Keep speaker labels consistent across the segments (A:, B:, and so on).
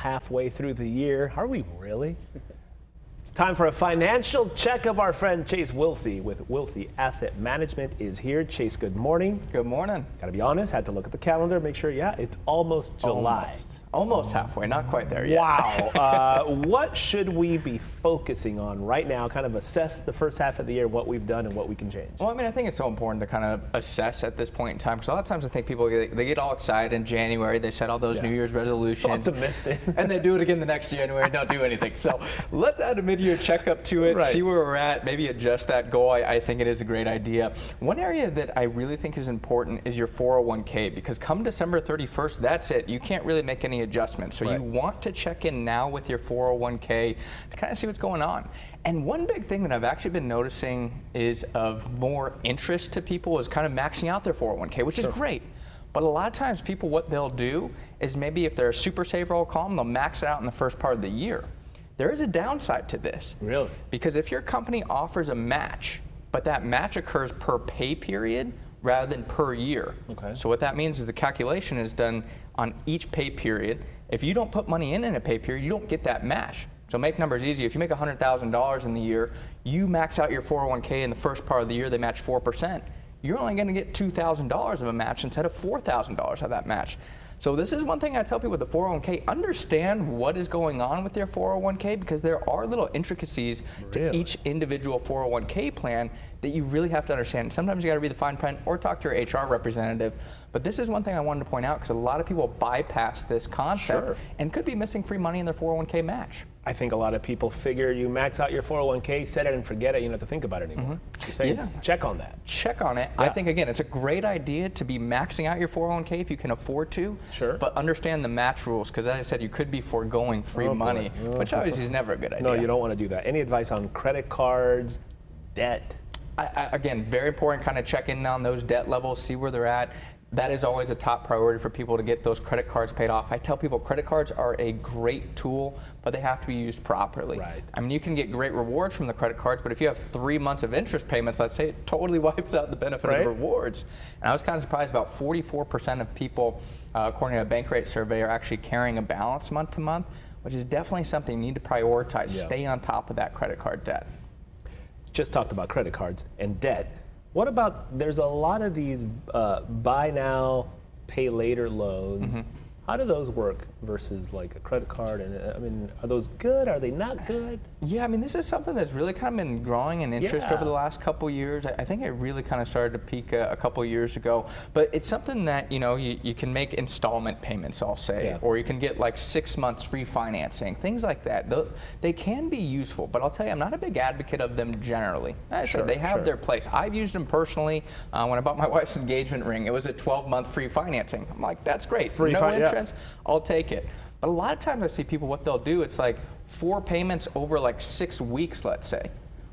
A: halfway through the year. Are we really? It's time for a financial checkup. Our friend Chase Wilsey with Wilsey Asset Management is here. Chase, good morning.
B: Good morning.
A: Got to be honest, had to look at the calendar, make sure, yeah, it's almost July.
B: Almost halfway, not quite there yet.
A: Wow. What should we be focusing on right now? Kind of assess the first half of the year, what we've done and what we can change.
B: Well, I mean, I think it's so important to kind of assess at this point in time, because a lot of times I think people they get all excited in January. They set all those New Year's resolutions.
A: Optimistic.
B: And they do it again the next January and don't do anything. So let's add a mid-year checkup to it, see where we're at, maybe adjust that goal. I think it is a great idea. One area that I really think is important is your 401k, because come December 31st, that's it. You can't really make any adjustments. So you want to check in now with your 401k to kind of see what's going on. And one big thing that I've actually been noticing is of more interest to people is kind of maxing out their 401k, which is great. But a lot of times people, what they'll do is maybe if they're a super saver all column, they'll max it out in the first part of the year. There is a downside to this.
A: Really?
B: Because if your company offers a match, but that match occurs per pay period rather than per year. Okay. So what that means is the calculation is done on each pay period. If you don't put money in a pay period, you don't get that match. So make numbers easy. If you make $100,000 in the year, you max out your 401k in the first part of the year, they match 4%. You're only going to get $2,000 of a match instead of $4,000 of that match. So this is one thing I tell people with the 401k, understand what is going on with your 401k, because there are little intricacies to each individual 401k plan that you really have to understand. Sometimes you got to read the fine print or talk to your HR representative. But this is one thing I wanted to point out, because a lot of people bypass this concept and could be missing free money in their 401k match.
A: I think a lot of people figure you max out your 401k, set it and forget it, you don't have to think about it anymore. You're saying check on that.
B: Check on it. I think, again, it's a great idea to be maxing out your 401k if you can afford to. But understand the match rules, because as I said, you could be foregoing free money, which obviously is never a good idea.
A: No, you don't want to do that. Any advice on credit cards, debt?
B: Again, very important, kind of check in on those debt levels, see where they're at. That is always a top priority for people to get those credit cards paid off. I tell people credit cards are a great tool, but they have to be used properly. I mean, you can get great rewards from the credit cards, but if you have 3 months of interest payments, let's say, it totally wipes out the benefit of the rewards. And I was kind of surprised, about 44% of people, according to a Bankrate survey, are actually carrying a balance month to month, which is definitely something you need to prioritize. Stay on top of that credit card debt.
A: Just talked about credit cards and debt. What about, there's a lot of these buy now, pay later loans. How do those work versus like a credit card? And I mean, are those good? Are they not good?
B: Yeah, I mean, this is something that's really kind of been growing in interest over the last couple years. I think it really kind of started to peak a couple years ago. But it's something that, you know, you can make installment payments, I'll say, or you can get like 6 months free financing, things like that. They can be useful, but I'll tell you, I'm not a big advocate of them generally. I said they have their place. I've used them personally. When I bought my wife's engagement ring, it was a 12-month free financing. I'm like, that's great. No interest. I'll take it. But a lot of times I see people, what they'll do, it's like 4 payments over like 6 weeks, let's say.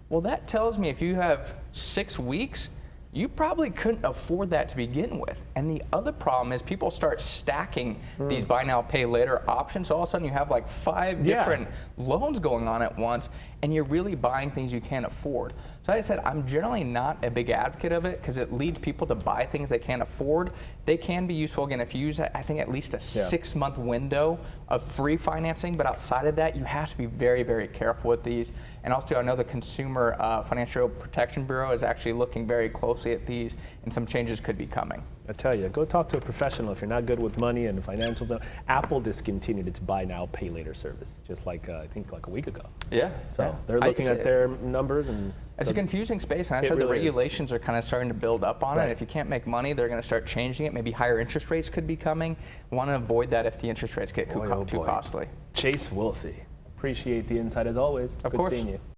B: Well, that tells me if you have 6 weeks, you probably couldn't afford that to begin with. And the other problem is people start stacking these buy now, pay later options. So all of a sudden you have like 5 different loans going on at once, and you're really buying things you can't afford. So as I said, I'm generally not a big advocate of it, because it leads people to buy things they can't afford. They can be useful, again, if you use, I think, at least a 6-month window of free financing. But outside of that, you have to be very, very careful with these. And also, I know the Consumer Financial Protection Bureau is actually looking very closely at these, and some changes could be coming.
A: I tell you, go talk to a professional if you're not good with money and financials. Apple discontinued its buy now, pay later service just like, I think like a week ago. So they're looking at their numbers. And
B: it's a confusing space, and I said the regulations are kind of starting to build up on it. If you can't make money, they're going to start changing it. Maybe higher interest rates could be coming. Want to avoid that if the interest rates get too costly.
A: Chase Wilsey, appreciate the insight as always. Good seeing you.